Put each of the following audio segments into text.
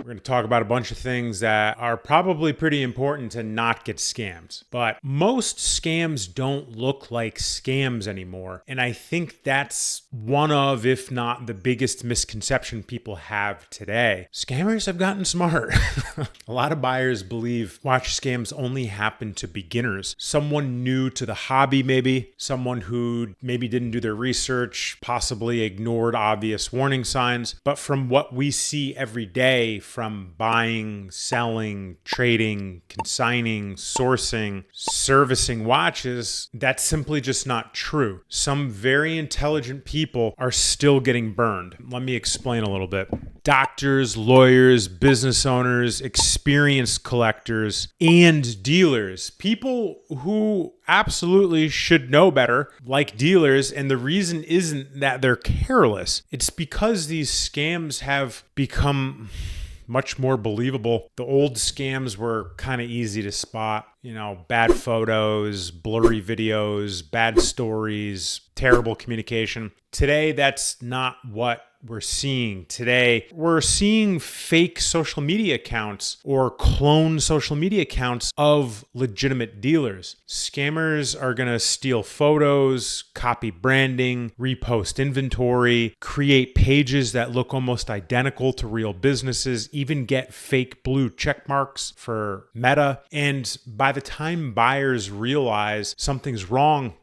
We're going to talk about a bunch of things that are probably pretty important to not get scammed. But most scams don't look like scams anymore. And I think that's one of, if not the biggest misconception people have today. Scammers have gotten smart. A lot of buyers believe watch scams only happen to beginners. Someone new to the hobby, maybe. Someone who maybe didn't do their research, possibly ignored obvious warning signs. But from what we see every day, from buying, selling, trading, consigning, sourcing, servicing watches, that's simply just not true. Some very intelligent people are still getting burned. Let me explain a little bit. Doctors, lawyers, business owners, experienced collectors, and dealers. People who absolutely should know better, like dealers, and the reason isn't that they're careless. It's because these scams have become much more believable. The old scams were kind of easy to spot. Bad photos, blurry videos, bad stories, terrible communication. Today, that's not what we're seeing. Today, we're seeing fake social media accounts or clone social media accounts of legitimate dealers. Scammers are going to steal photos, copy branding, repost inventory, create pages that look almost identical to real businesses, even get fake blue check marks for Meta. And by the time buyers realize something's wrong,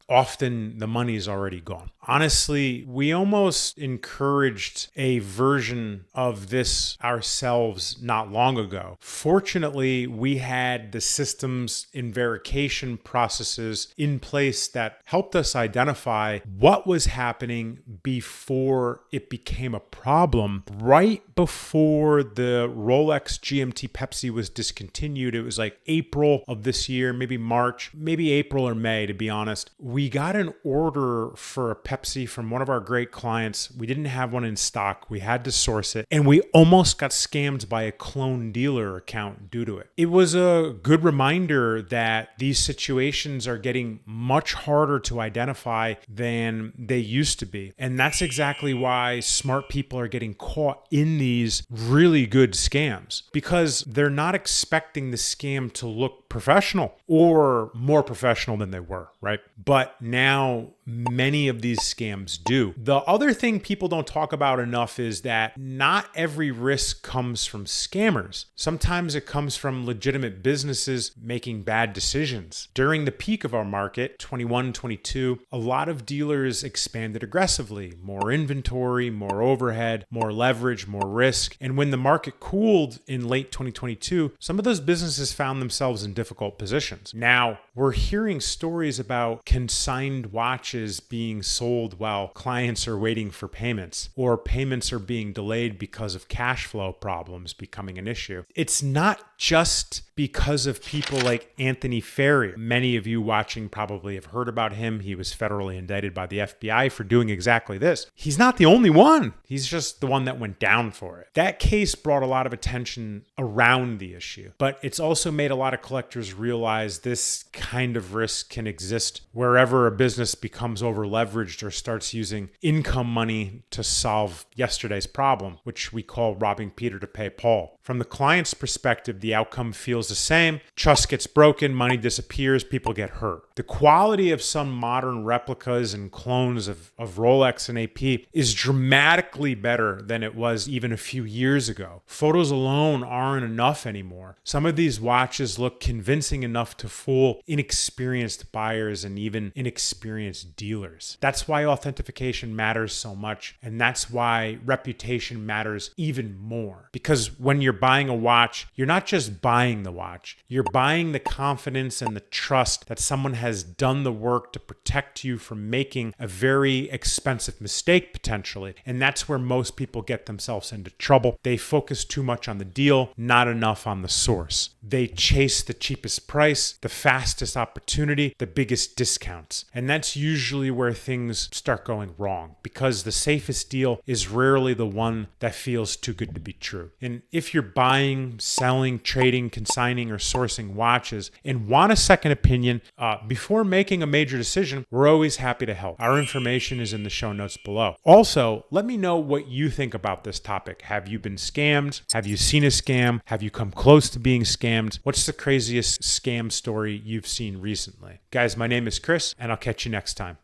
often the money's already gone. Honestly, we almost encouraged a version of this ourselves not long ago. Fortunately, we had the systems and verification processes in place that helped us identify what was happening before it became a problem. Right before the Rolex GMT Pepsi was discontinued, it was like April of this year, maybe March, maybe April or May, to be honest. We got an order for a Pepsi from one of our great clients. We didn't have one in stock. We had to source it. And we almost got scammed by a clone dealer account due to it. It was a good reminder that these situations are getting much harder to identify than they used to be. And that's exactly why smart people are getting caught in these really good scams, because they're not expecting the scam to look professional or more professional than they were, right? But now many of these scams do. The other thing people don't talk about enough is that not every risk comes from scammers. Sometimes it comes from legitimate businesses making bad decisions. During the peak of our market, 21, 22, a lot of dealers expanded aggressively. More inventory, more overhead, more leverage, more risk. And when the market cooled in late 2022, some of those businesses found themselves in difficult positions. Now, we're hearing stories about consigned watches being sold while clients are waiting for payments, or payments are being delayed because of cash flow problems becoming an issue. It's not just because of people like Anthony Ferry. Many of you watching probably have heard about him. He was federally indicted by the FBI for doing exactly this. He's not the only one. He's just the one that went down for it. That case brought a lot of attention around the issue, but it's also made a lot of collectors realize this kind of risk can exist wherever a business becomes over leveraged or starts using income money to solve yesterday's problem, which we call robbing Peter to pay Paul. From the client's perspective, the outcome feels the same. Trust gets broken, money disappears, people get hurt. The quality of some modern replicas and clones of Rolex and AP is dramatically better than it was even a few years ago. Photos alone aren't enough anymore. Some of these watches look convincing enough to fool inexperienced buyers and even inexperienced dealers. That's why authentication matters so much, and that's why reputation matters even more. Because when you're buying a watch, you're not just buying the watch, you're buying the confidence and the trust that someone has done the work to protect you from making a very expensive mistake potentially. And that's where most people get themselves into trouble. They focus too much on the deal, not enough on the source. They chase the cheapest price, the fastest opportunity, the biggest discounts. And that's usually where things start going wrong, because the safest deal is rarely the one that feels too good to be true. And if you're buying, selling, trading, consigning, consigning or sourcing watches and want a second opinion before making a major decision, we're always happy to help. Our information is in the show notes below. Also, let me know what you think about this topic. Have you been scammed? Have you seen a scam? Have you come close to being scammed? What's the craziest scam story you've seen recently? Guys, my name is Chris, and I'll catch you next time.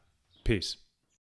Peace.